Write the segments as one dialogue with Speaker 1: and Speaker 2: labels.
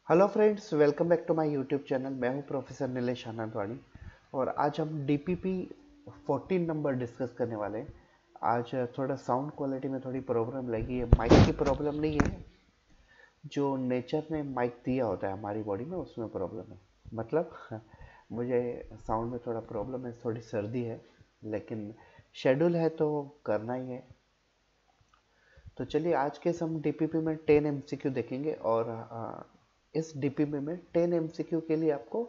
Speaker 1: Hello friends, welcome back to my YouTube channel. मैं हूं professor Nilesh Anandwadi और आज हम डीपीपी 14 नंबर डिस्कस करने वाले हैं। आज थोड़ा साउंड क्वालिटी में थोड़ी प्रॉब्लम लगी है। माइक की प्रॉब्लम नहीं है, जो नेचर ने माइक दिया होता है हमारी बॉडी में उसमें प्रॉब्लम है। मतलब मुझे साउंड में थोड़ा प्रॉब्लम है, थोड़ी सर्दी है, लेकिन शेड्यूल है तो करना ही है। तो चलिए आज के हम डीपीपी में 10 एमसीक्यू देखेंगे और इस डीपीपी में 10 एमसीक्यू के लिए आपको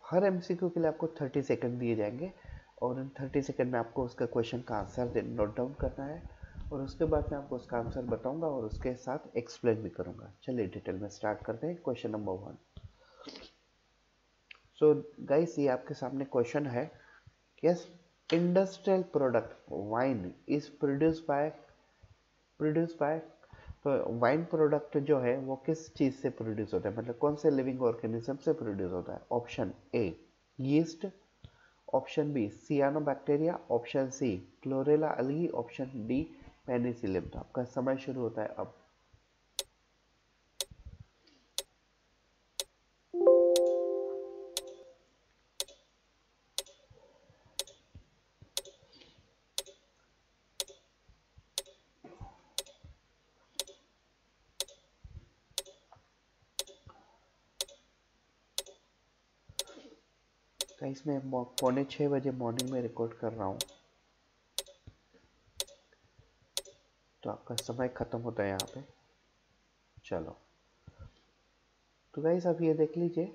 Speaker 1: हर एमसीक्यू के लिए आपको 30 सेकंड दिए जाएंगे और इन 30 सेकंड में आपको उसका क्वेश्चन का आंसर नोट डाउन करना है और उसके बाद मैं आपको उसका आंसर बताऊंगा और उसके साथ एक्सप्लेन भी करूंगा। चलिए डिटेल में स्टार्ट करते हैं। Question number 1। सो गाइस, ये आपके सामने क्वेश्चन है। Yes, industrial product wine is produce by. तो वाइन प्रोडक्ट जो है वो किस चीज से प्रोड्यूस होता है, मतलब कौन से लिविंग ऑर्गेनिज्म से प्रोड्यूस होता है? Option A yeast, option B cyanobacteria, option C chlorella algae, option D penicillium. तो आपका समय शुरू होता है अब। गाइस, मैं 5:45 मॉर्निंग में रिकॉर्ड कर रहा हूँ, तो आपका समय खत्म होता है यहाँ पे। चलो, तो गाइस आप ये देख लीजिए,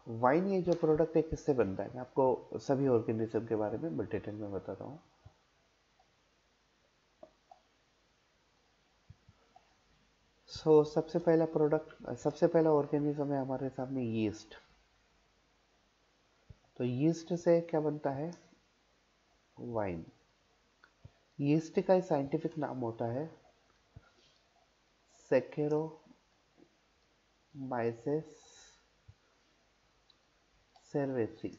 Speaker 1: वाइन ये जो प्रोडक्ट है किससे बनता है। मैं आपको सभी ऑर्गेनिज्म के बारे में डिटेल में बताता हूँ। सबसे पहला ऑर्गेनिज्म है हमारे सामने यीस्ट। तो यीस्ट से क्या बनता है? वाइन। यीस्ट का साइंटिफिक नाम होता है सेकेरोमाइसेस सेरेसी।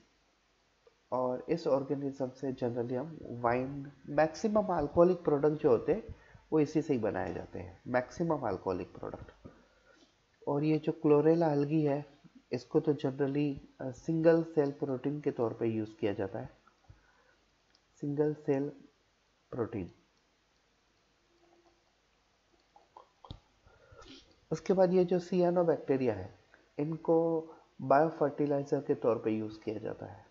Speaker 1: और इस ऑर्गेनिज्म से जनरली हम वाइन, मैक्सिमम अल्कोहलिक प्रोडक्ट जो होते हैं वो इसी से ही बनाए जाते हैं, मैक्सिमम अल्कोहलिक प्रोडक्ट। और ये जो क्लोरेला अलगी है, इसको तो जनरली सिंगल सेल प्रोटीन के तौर पे यूज किया जाता है। Single cell protein. उसके बाद ये जो सियानो बैक्टीरिया है, इनको बायो फर्टिलाइजर के तौर पे यूज किया जाता है।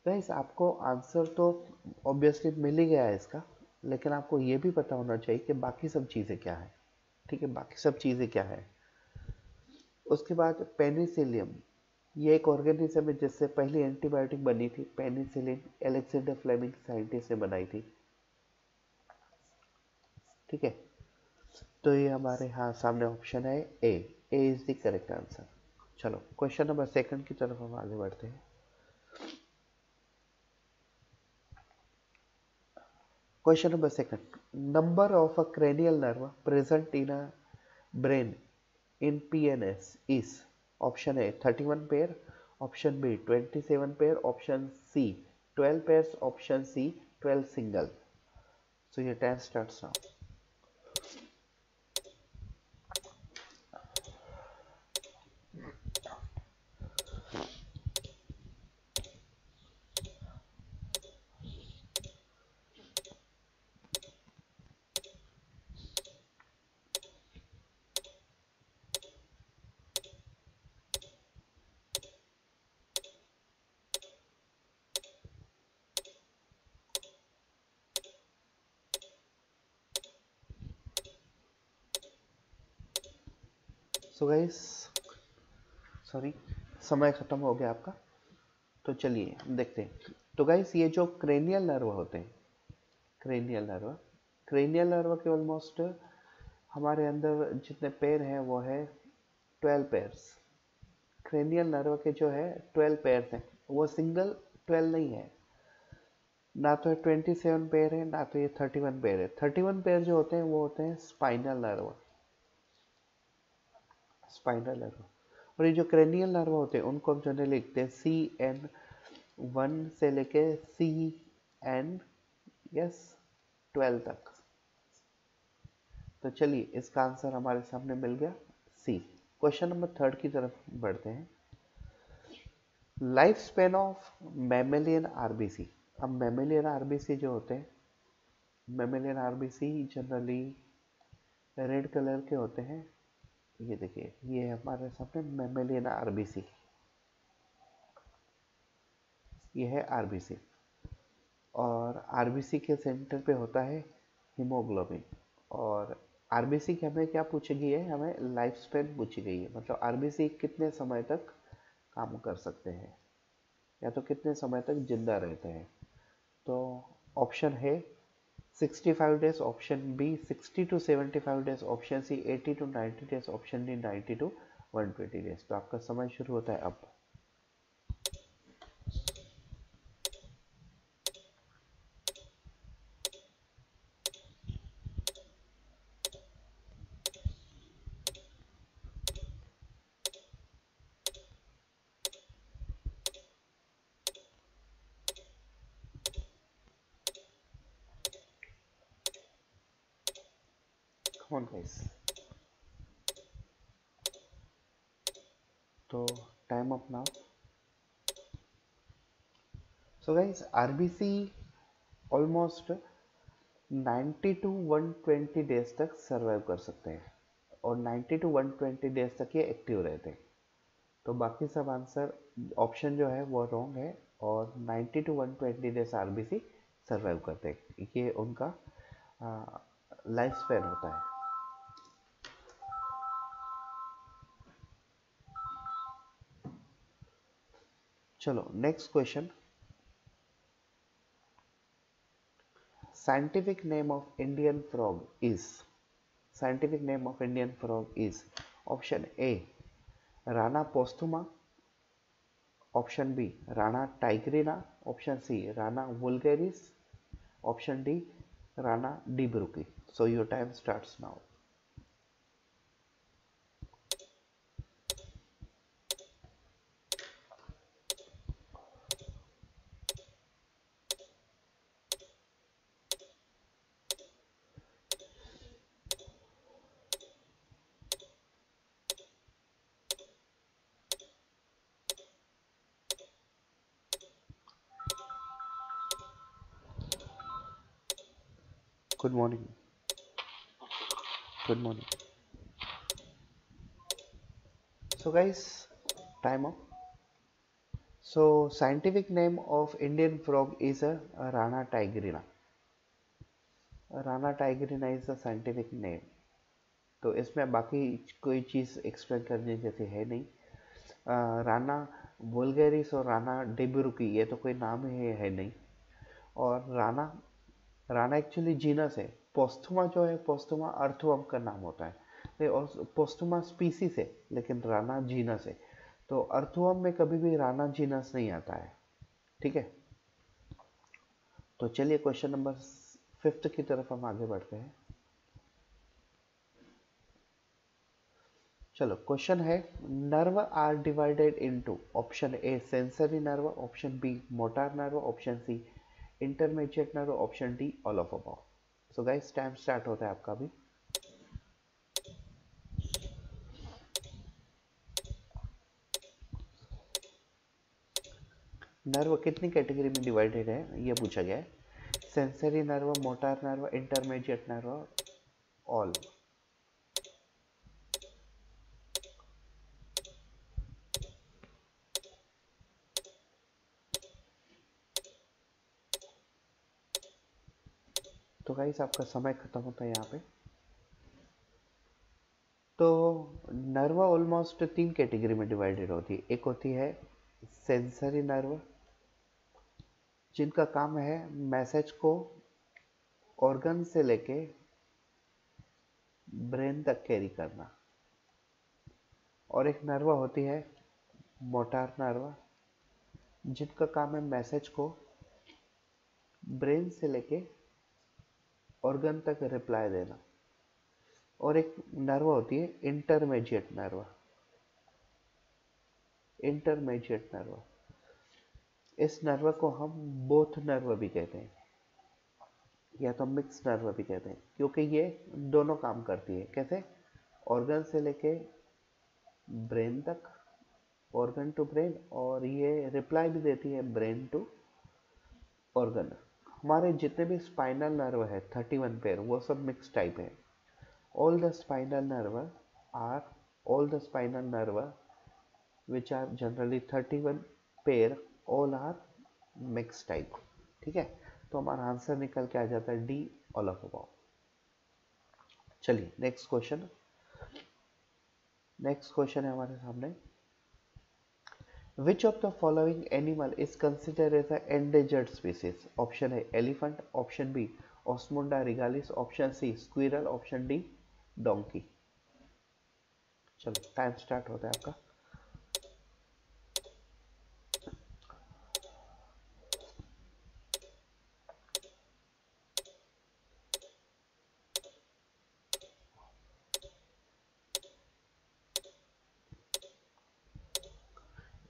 Speaker 1: गाइस, आपको आंसर तो ऑब्वियसली मिल ही गया है इसका, लेकिन आपको ये भी पता होना चाहिए कि बाकी सब चीज़ें क्या है। ठीक है, बाकी सब चीज़ें क्या है। उसके बाद पेनिसिलियम, ये एक ऑर्गेनिज्म है जिससे पहली एंटीबायोटिक बनी थी। पेनिसिलिन एलेक्जेंडर फ्लेमिंग साइंटिस्ट ने बनाई थी। ठीक है, तो ये हमारे यहाँ सामने ऑप्शन है A. A is the correct answer. चलो क्वेश्चन नंबर सेकंड की तरफ हम आगे बढ़ते हैं। Question number second, number of a cranial nerve present in a brain in PNS is? Option A 31 pair, option B 27 pair, option C 12 pairs, option C 12 single. So ये 10 starts now. So guys, sorry, समय खत्म हो गया आपका। तो चलिए देखते हैं। तो गाइस, ये जो क्रेनियल नर्व होते हैं, क्रेनियल नर्व क्रेनियल नर्व के ऑलमोस्ट हमारे अंदर जितने पेयर हैं वो है 12 पेयर्स। क्रेनियल नर्व के जो है 12 पेयर्स हैं, वो सिंगल 12 नहीं है। ना तो 27 पेयर है, ना तो ये 31 पेयर है। 31 पेयर जो होते हैं वो होते हैं स्पाइनल नर्व। Spinal nerve. और ये जो क्रेनियल नर्व होते हैं उनको हम जनरली लिखते हैं CN1 से लेके CN, यस, 12 तक। तो चलिए इसका आंसर हमारे सामने मिल गया सी। क्वेश्चन नंबर थर्ड की तरफ बढ़ते हैं। Life span of mammalian RBC. अब मैमेलियन आरबीसी जो होते हैं, mammalian RBC generally red colour के होते हैं। ये देखिए, ये हमारे सामने मैमेलियन आरबीसी, ये है आरबीसी। और आरबीसी के सेंटर पे होता है हीमोग्लोबिन। और आरबीसी की हमें क्या पूछी गई है, हमें लाइफ स्पेन पूछी गई है, मतलब आरबीसी कितने समय तक काम कर सकते हैं या तो कितने समय तक जिंदा रहते हैं। तो ऑप्शन है 65 days, option B 60 to 75 days, option C 80 to 90 days, option D 90 to 120 days. तो आपका समय शुरू होता है अब। कौन गाइस? तो time up now. So guys, RBC almost 90 to 120 days तक सरवाइव कर सकते हैं और 90 टू 120 डेज तक ये एक्टिव रहते हैं। तो बाकी सब आंसर ऑप्शन जो है वो रॉन्ग है, और 90 टू 120 डेज आरबीसी सरवाइव करते हैं, ये उनका लाइफ स्पैन होता है। चलो next question. Scientific name of Indian frog is, scientific name of Indian frog is, option A rana posthuma, option B rana tigrina, option C rana vulgaris, option D rana dibruki. So your time starts now. Good morning, good morning. So guys, time up. So scientific name of Indian frog is a Rana tigerina. Rana tigerina is the scientific name. तो इसमें बाकी कोई चीज़ explain करने जैसी है नहीं। राना वुल्गेरिस और राना डेबुरुकी ये तो कोई नाम है नहीं। और राना, राना एक्चुअली जीनस है। पोस्थुमा जो है, पोस्थुमा अर्थवर्म का नाम होता है। और पोस्थुमा स्पीसीज है, लेकिन राना जीनस है। तो अर्थवर्म में कभी भी राना जीनस नहीं आता है। ठीक है, तो चलिए क्वेश्चन नंबर फिफ्थ की तरफ हम आगे बढ़ते हैं। चलो क्वेश्चन है, nerve are divided into, option A sensory nerve, option B motor nerve, option C intermediate nerve, option D all of above. So guys time start होता है आपका भी। नर्व कितनी कैटेगरी में डिवाइडेड है ये पूछा गया है। Sensory nerve, motor nerve, intermediate nerve, all. तो गाइस आपका समय खत्म होता है यहाँ पे। तो नर्व ऑलमोस्ट तीन कैटेगरी में डिवाइडेड होती है। एक होती है सेंसरी नर्व, जिनका काम है मैसेज को ऑर्गन से लेके ब्रेन तक कैरी करना। और एक नर्व होती है मोटार नर्व, जिनका काम है मैसेज को ब्रेन से लेके ऑर्गन तक रिप्लाई देना। और एक नर्व होती है इंटरमीडिएट नर्व, इंटरमीडिएट नर्व, इस नर्व को हम बोथ नर्व भी कहते हैं। या तो मिक्स नर्व भी कहते हैं, क्योंकि ये दोनों काम करती है। कैसे? ऑर्गन से लेके ब्रेन तक, ऑर्गन टू ब्रेन, और ये रिप्लाई भी देती है ब्रेन टू ऑर्गन। हमारे जितने भी स्पाइनल नर्व है 31 पेयर, वो सब मिक्स टाइप है। All the spinal nerve are all the spinal nerve which are generally 31 pair, all are mix type. ठीक है, तो हमारा आंसर निकल के आ जाता है डी, ऑल ऑफ अबव। चलिए नेक्स्ट क्वेश्चन। नेक्स्ट क्वेश्चन है हमारे सामने, Which of the following animal is considered as an endangered species? Option है elephant, option B osmunda regalis, option C squirrel, option D donkey. चलो time start होता है आपका।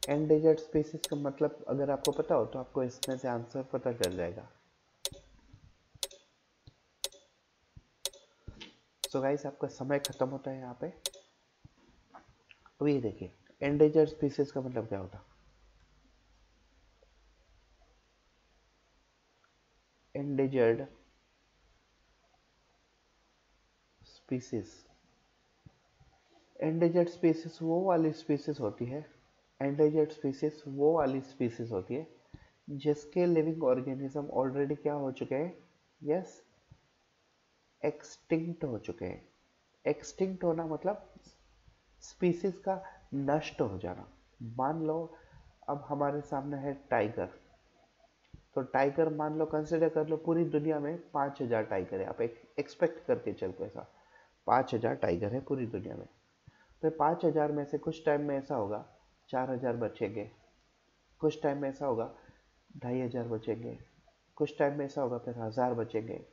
Speaker 1: Endangered species का मतलब अगर आपको पता हो तो आपको इसमें से आंसर पता चल जाएगा। सो गाइस आपका समय खत्म होता है यहाँ पे। अब ये देखिए, एंडेंजर्ड स्पीसीज का मतलब क्या होता? एंडेंजर्ड स्पीसीज, एंडेंजर्ड स्पीसीज वो वाली स्पीसीज होती है, एंडेंजर्ड स्पीसीज वो वाली स्पीसीज होती है जिसके लिविंग ऑर्गेनिज्म ऑलरेडी क्या हो चुके हैं? यस, एक्सटिंक्ट हो चुके हैं। एक्सटिंक्ट होना मतलब स्पीसीज का नष्ट हो जाना। मान लो अब हमारे सामने है टाइगर, तो टाइगर मान लो, कंसिडर कर लो पूरी दुनिया में 5000 टाइगर है। आप एक्सपेक्ट करके चलो ऐसा 5000 टाइगर है पूरी दुनिया में, तो 5000 में से कुछ टाइम में ऐसा होगा 4000 बचेंगे, कुछ टाइम में ऐसा होगा 2500 बचेंगे, कुछ टाइम में ऐसा होगा फिर 1000 बचेंगे,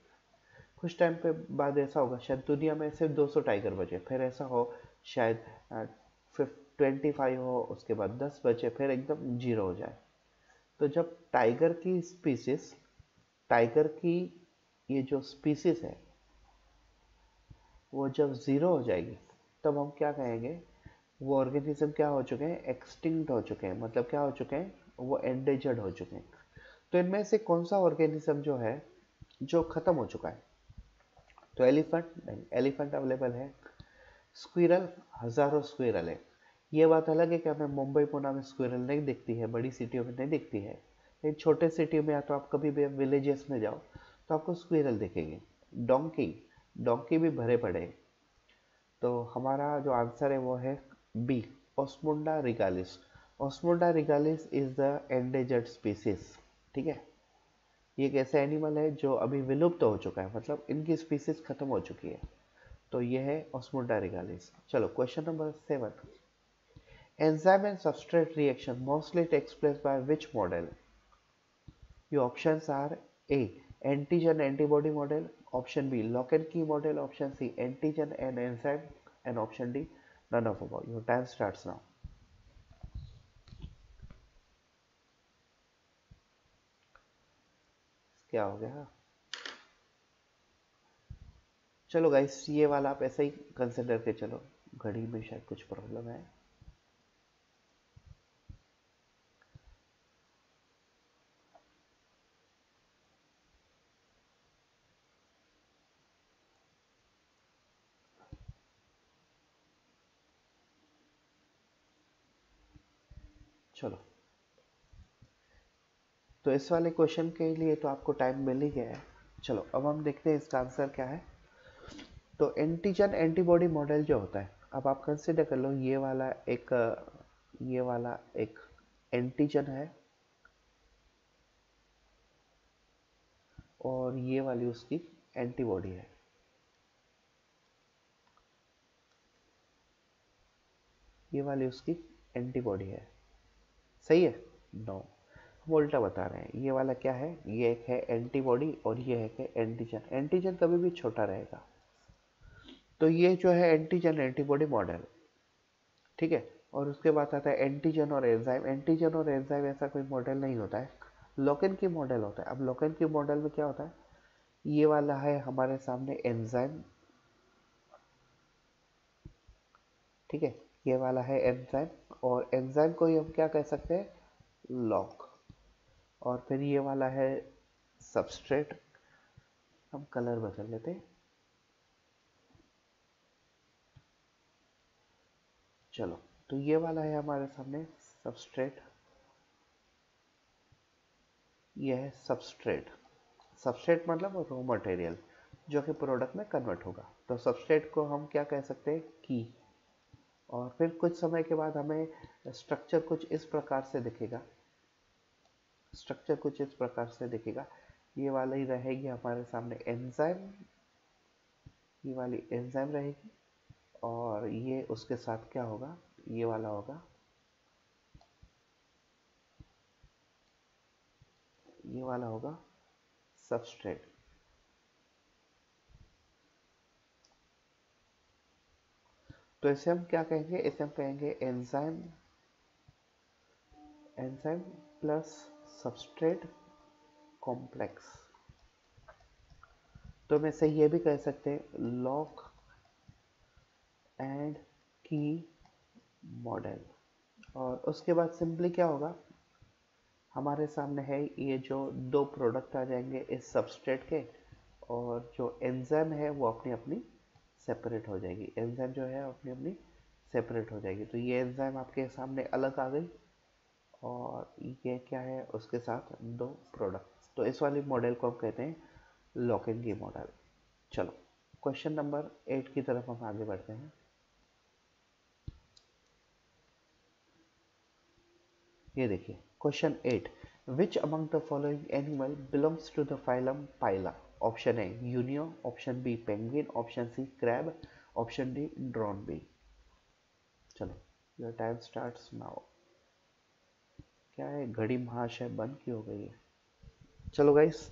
Speaker 1: कुछ टाइम पे बाद ऐसा होगा शायद दुनिया में सिर्फ 200 टाइगर बचे, फिर ऐसा हो शायद 25 हो, उसके बाद 10 बचे, फिर एकदम जीरो हो जाए। तो जब टाइगर की स्पीसीज, टाइगर की ये जो स्पीसीज है वो जब जीरो हो जाएगी, तब हम क्या कहेंगे? वो ऑर्गेनिज्म क्या हो चुके हैं? एक्सटिंक्ट हो चुके हैं। मतलब क्या हो चुके हैं? वो एंडेंजर्ड हो चुके हैं। तो इनमें से कौन सा ऑर्गेनिज्म जो है जो खत्म हो चुका है? तो एलिफेंट नहीं, एलिफेंट अवेलेबल है। स्क्विरल, हजारों स्क्विरल है। ये बात अलग है कि हमें मुंबई पुणे में स्क्विरल नहीं दिखती है, बड़ी सिटियों में नहीं दिखती है, लेकिन छोटे सिटियों में या तो आप कभी भी विलेजेस में जाओ तो आपको स्क्विरल दिखेंगे। डोंकी, डोंकी भी भरे पड़े हैं। तो हमारा जो आंसर है वो है B, osmunda regalis. Osmunda regalis is the endangered species. ठीक है, ये एक ऐसा एनिमल है जो अभी विलुप्त हो चुका है, मतलब इनकी स्पीसीज खत्म हो चुकी है। तो ये है ओस्मुंडा रिगालिस। चलो question number 7, enzyme and substrate reaction mostly takes place by which model? Your options are A, antigen antibody model, option B, lock and key model, option C, antigen and enzyme, and option D, none of above. Your time starts now. क्या हो गया? चलो guys, ये वाला आप ऐसे ही consider के चलो, घड़ी में शायद कुछ प्रॉब्लम है। चलो, तो इस वाले क्वेश्चन के लिए तो आपको टाइम मिल ही गया है। चलो अब हम देखते हैं इसका आंसर क्या है। तो एंटीजन एंटीबॉडी मॉडल जो होता है, अब आप कंसिडर कर लो ये वाला एक एंटीजन है और ये वाली उसकी एंटीबॉडी है। ये वाली उसकी एंटीबॉडी है, सही है? नो, हम उल्टा बता रहे हैं। ये वाला क्या है? ये एक है एंटीबॉडी और ये है कि एंटीजन। एंटीजन कभी भी छोटा रहेगा। तो ये जो है एंटीजन एंटीबॉडी मॉडल, ठीक है। और उसके बाद आता है एंटीजन और एंजाइम। एंटीजन और एंजाइम ऐसा कोई मॉडल नहीं होता है, लॉक इन की मॉडल होता है। अब लॉक इन की मॉडल में क्या होता है? ये वाला है हमारे सामने एंजाइम, ठीक है, ये वाला है एंजाइम, और एंजाइम को ही हम क्या कह सकते हैं, लॉग। और फिर ये वाला है सबस्ट्रेट, हम कलर बदल लेते हैं, चलो। तो ये वाला है हमारे सामने सबस्ट्रेट, ये है सबस्ट्रेट। सबस्ट्रेट मतलब रॉ मटेरियल जो कि प्रोडक्ट में कन्वर्ट होगा। तो सबस्ट्रेट को हम क्या कह सकते हैं, की। और फिर कुछ समय के बाद हमें स्ट्रक्चर कुछ इस प्रकार से दिखेगा, स्ट्रक्चर कुछ इस प्रकार से दिखेगा। ये वाला ही रहेगी हमारे सामने एंजाइम, ये वाली एंजाइम रहेगी, और ये उसके साथ क्या होगा, ये वाला होगा, ये वाला होगा सबस्ट्रेट। तो इसे हम क्या कहेंगे, इसे हम कहेंगे enzyme, enzyme plus substrate complex. तो मैं इसे ये भी कह सकते हैं लॉक एंड की मॉडल। और उसके बाद सिंपली क्या होगा, हमारे सामने है ये जो दो प्रोडक्ट आ जाएंगे इस सबस्ट्रेट के, और जो एंजाइम है वो अपनी अपनी सेपरेट हो जाएगी, एंजाइम जो है अपनी अपनी सेपरेट हो जाएगी। तो ये एंजाइम आपके सामने अलग आ गई, और ये क्या है, उसके साथ दो प्रोडक्ट। तो इस वाली मॉडल को हम कहते हैं लॉक एंड की मॉडल। चलो क्वेश्चन नंबर 8 की तरफ हम आगे बढ़ते हैं। ये देखिए question 8, which among the following animal belongs to the phylum pila. Option A unio, option B penguin, option C crab, option D drone bee. चलो योर टाइम स्टार्ट्स नाउ। क्या है, घड़ी महाशय बंद क्यों हो गई है। चलो गाइस,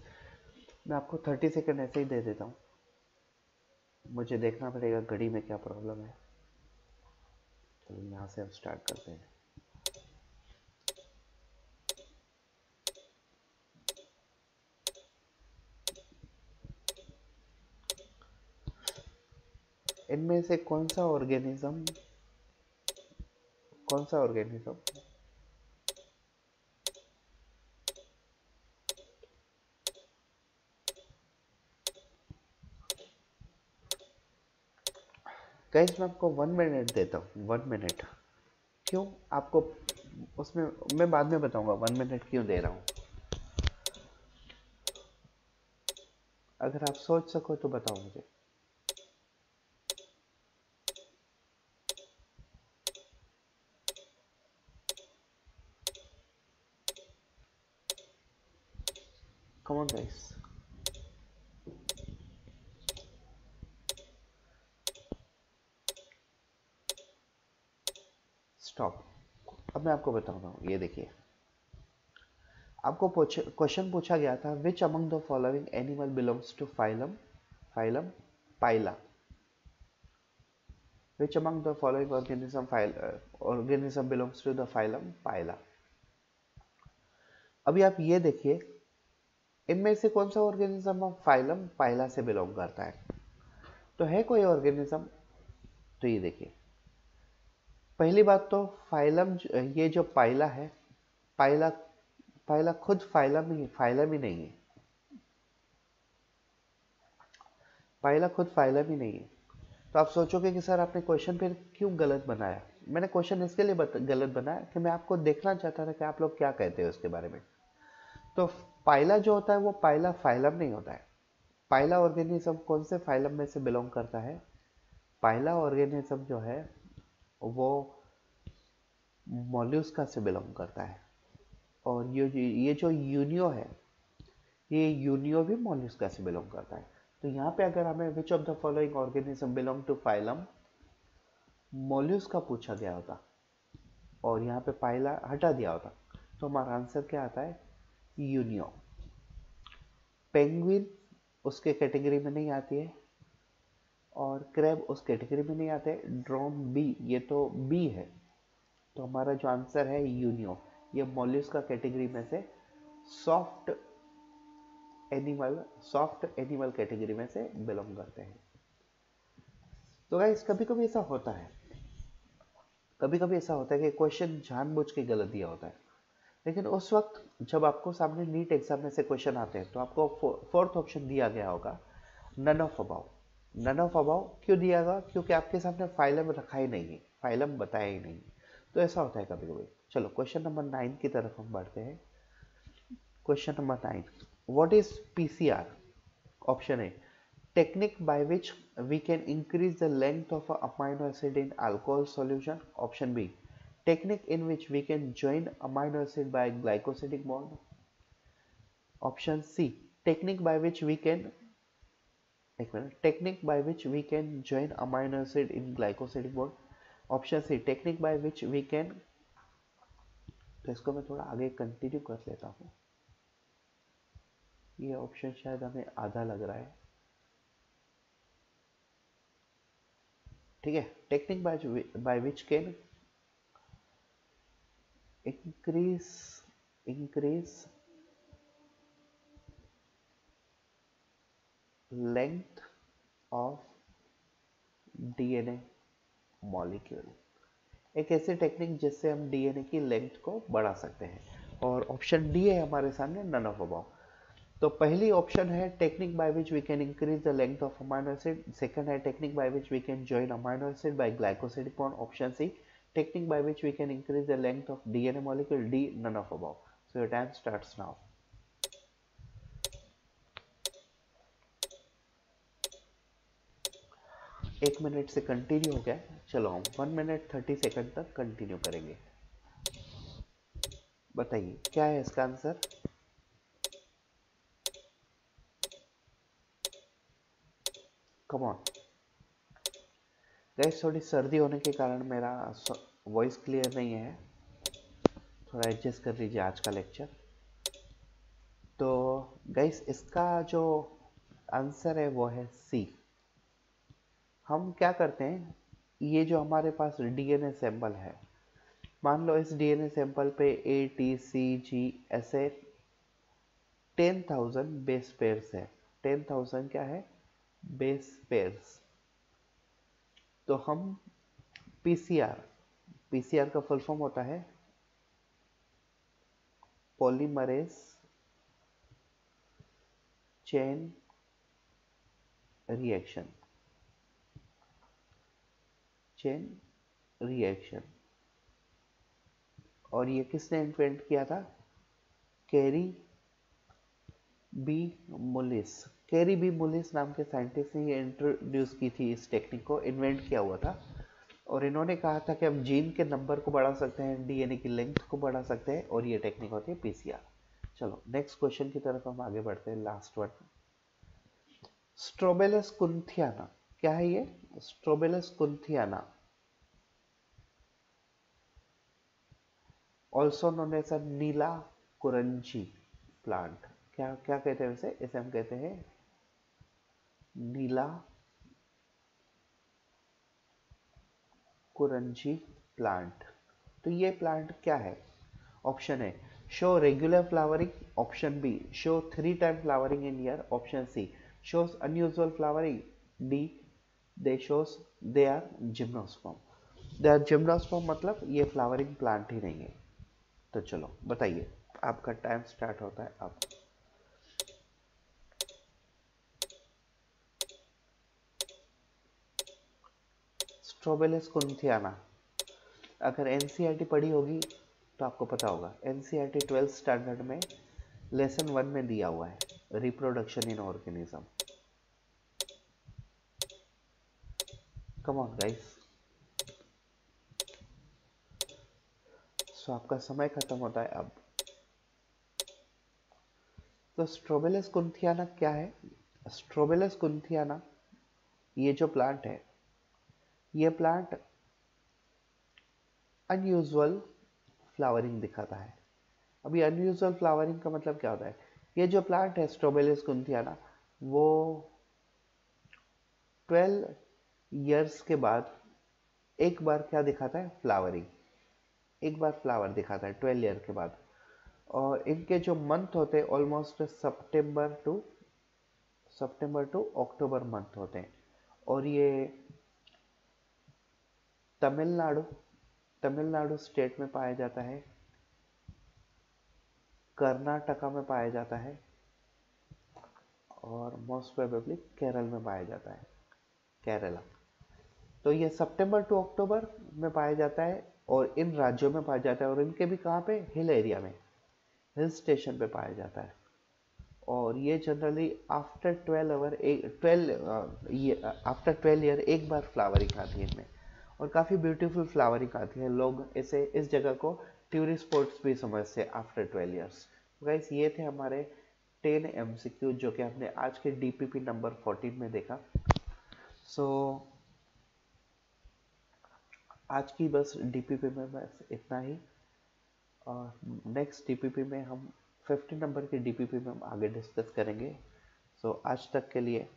Speaker 1: मैं आपको 30 सेकंड ऐसे ही दे देता हूँ, मुझे देखना पड़ेगा घड़ी में क्या प्रॉब्लम है। चलो यहाँ से हम स्टार्ट करते हैं। इनमें से कौन सा ऑर्गेनिज्म, कौन सा ऑर्गेनिज्म गाइस, मैं आपको 1 मिनट देता हूँ, 1 मिनट। क्यों आपको, उसमें मैं बाद में बताऊंगा 1 मिनट क्यों दे रहा हूँ। अगर आप सोच सको तो बताओ मुझे। कम ऑन गाइस, स्टॉप। अब मैं आपको बताऊंगा, ये देखिए आपको क्वेश्चन पूछा गया था, which among the following animal belongs to phylum, phylum pila. Which among the following organism belongs to the phylum pila. अभी आप ये देखिए, इनमें से कौन सा ऑर्गेनिज्म फाइलम पाइला से बिलोंग करता है, तो है कोई ऑर्गेनिज्म। तो ये देखिए, पहली बात तो फाइलम, ये जो पाइला है, पाइला, पाइला खुद फाइलम ही नहीं है, पाइला खुद फाइलम ही नहीं है। तो आप सोचोगे कि सर आपने क्वेश्चन फिर क्यों गलत बनाया। मैंने क्वेश्चन इसके लिए गलत बनाया कि मैं आपको देखना चाहता था कि आप लोग क्या कहते हो उसके बारे में। तो पाइला जो होता है वो पाइला फाइलम नहीं होता है। पाइला ऑर्गेनिज्म कौन से फाइलम में से बिलोंग करता है, पाइला ऑर्गेनिज्म जो है वो मॉल्यूस्का से बिलोंग करता है। और ये जो यूनियो है, ये यूनियो भी मॉल्यूस्का से बिलोंग करता है। तो यहाँ पे अगर हमें which of the following organism belong to phylum mollusca पूछा गया होता, और यहाँ पे पाइला हटा दिया होता, तो हमारा आंसर क्या आता है, यूनियो। पेंगुइन उसके कैटेगरी में नहीं आती है, और क्रैब उस कैटेगरी में नहीं आते। ड्रोन बी, ये तो बी है, तो हमारा जो आंसर है यूनियो, ये मॉल्यूस्का कैटेगरी में से soft animal, soft animal category में से बिलोंग करते हैं। तो गाइस कभी कभी ऐसा होता है, कभी कभी ऐसा होता है कि क्वेश्चन जानबूझ के गलत दिया होता है, लेकिन उस वक्त जब आपको सामने नीट एग्जाम में से क्वेश्चन आते हैं तो आपको फोर्थ ऑप्शन दिया गया होगा, none of above. None of above क्यों दिया गया? क्योंकि आपके सामने फाइलम रखा ही नहीं है, फाइलम बताया ही नहीं। तो ऐसा होता है कभी कभी। चलो क्वेश्चन नंबर 9 की तरफ हम बढ़ते हैं। Question number 9, what is PCR? Option A, technique by which we can increase the length of a amino acid in alcohol solution. Option B, technique in which we can join amino acid by glycosidic bond. Option C, technique by which we can, एक minute, technique by which we can join amino acid in glycosidic bond. Option C, technique by which we can, तो इसको मैं थोड़ा आगे continue कर लेता हूँ, ये ऑप्शन शायद हमें आधा लग रहा है। ठीक है, technique by which can increase length of DNA molecule, एक ऐसी टेक्निक जिससे हम डीएनए की लेंथ को बढ़ा सकते हैं। और ऑप्शन डी है हमारे सामने, नन ऑफ अबव। तो पहली ऑप्शन है technique by which we can increase the length of amino acid, second है technique by which we can join amino acid by glycosidic bond, option C technique by which we can increase the length of DNA molecule, D none of above. So your time starts now. 1 minute से continue हो गया, चलो हम 1 minute 30 second तक continue करेंगे। बताइए क्या है इसका आंसर? कम ऑन गाइस, थोड़ी सर्दी होने के कारण मेरा वॉइस क्लियर नहीं है, थोड़ा एडजस्ट कर लीजिए आज का लेक्चर। तो गाइस इसका जो आंसर है वो है सी। हम क्या करते हैं, ये जो हमारे पास डीएनए सैंपल है, मान लो इस डीएनए सैंपल पे ए टी सी जी ऐसे 10,000 बेस पेयर्स है। 10,000 क्या है? Base pairs. तो हम पीसीआर, पीसीआर का फुल फॉर्म होता है polymerase chain reaction, chain reaction. और ये किसने इन्वेंट किया था? Kary B Mullis. Kary B Mullis नाम के साइंटिस्ट ने ये इंट्रोड्यूस की थी, इस टेक्निक को इन्वेंट किया हुआ था। और इन्होंने कहा था कि हम जीन के नंबर को बढ़ा सकते हैं, डीएनए की लेंथ को बढ़ा सकते हैं, और ये टेक्निक होती है पीसीआर। चलो नेक्स्ट क्वेश्चन की तरफ हम आगे बढ़ते हैं, लास्ट वन। स्ट्रोबेलस कुंथियाना, क्या है ये? Strobilanthes kunthiana, also known as a Neela Kurinji plant. क्या क्या कहते हैं इसे? इसे हम कहते हैं नीला कुरंजी प्लांट। तो ये प्लांट क्या है? Option A, show regular flowering, option B show 3 time flowering in year, option C shows unusual flowering, D they are gymnosperm. They are gymnosperm मतलब ये फ्लावरिंग प्लांट ही नहीं है। तो चलो बताइए, आपका टाइम स्टार्ट होता है अब। स्ट्रोबेलस कुंथियाना, अगर एनसीईआरटी पढ़ी होगी तो आपको पता होगा, एनसीईआरटी 12th स्टैंडर्ड में लेसन 1 में दिया हुआ है, reproduction in organism. Come on guys, so आपका समय खत्म होता है अब। तो स्ट्रोबेलस कुंथियाना क्या है? स्ट्रोबेलस कुंथियाना ये जो प्लांट है, ये प्लांट अनयूजुअल फ्लावरिंग दिखाता है। अभी अनयूजुअल फ्लावरिंग का मतलब क्या होता है? ये जो प्लांट है स्ट्रोबेलस कुंथियाना, वो 12 ईयर्स के बाद एक बार क्या दिखाता है? फ्लावरिंग। एक बार फ्लावर दिखाता है 12 ईयर के बाद। और इनके जो मंथ होते हैं ऑलमोस्ट सितंबर टू अक्टूबर मंथ होते हैं। और ये तमिलनाडु तमिलनाडु स्टेट में पाया जाता है, कर्नाटका में पाया जाता है और मोस्ट प्रोबेबली केरल में पाया जाता है, केरला। तो ये सितंबर टू अक्टूबर में पाया जाता है और इन राज्यों में पाया जाता है। और इनके भी कहाँ पे, हिल एरिया में, हिल स्टेशन पे पाया जाता है। और ये जनरली आफ्टर 12 ईयर एक बार फ्लावरिंग आती है इनमें। और काफ़ी ब्यूटीफुल फ्लावरिंग आती है। लोग इसे, इस जगह को टूरिस्ट स्पॉट्स भी समझते हैं आफ्टर 12 ईयर्स। गाइस, ये थे हमारे 10 MCQ जो कि हमने आज के DPP नंबर 14 में देखा। सो आज की बस DPP में बस इतना ही। और नेक्स्ट DPP में हम 15 नंबर के DPP में हम आगे डिस्कस करेंगे। सो आज तक के लिए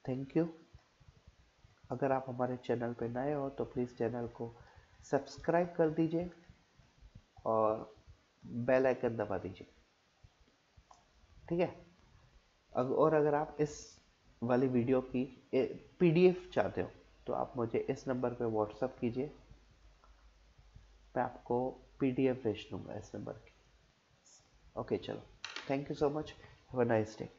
Speaker 1: थैंक यू। अगर आप हमारे चैनल पर नए हो तो प्लीज़ चैनल को सब्सक्राइब कर दीजिए और बेल आइकन दबा दीजिए, ठीक है। और अगर आप इस वाली वीडियो की PDF चाहते हो तो आप मुझे इस नंबर पे व्हाट्सअप कीजिए, मैं आपको PDF भेज दूंगा इस नंबर की। ओके, चलो, thank you so much, have a nice day.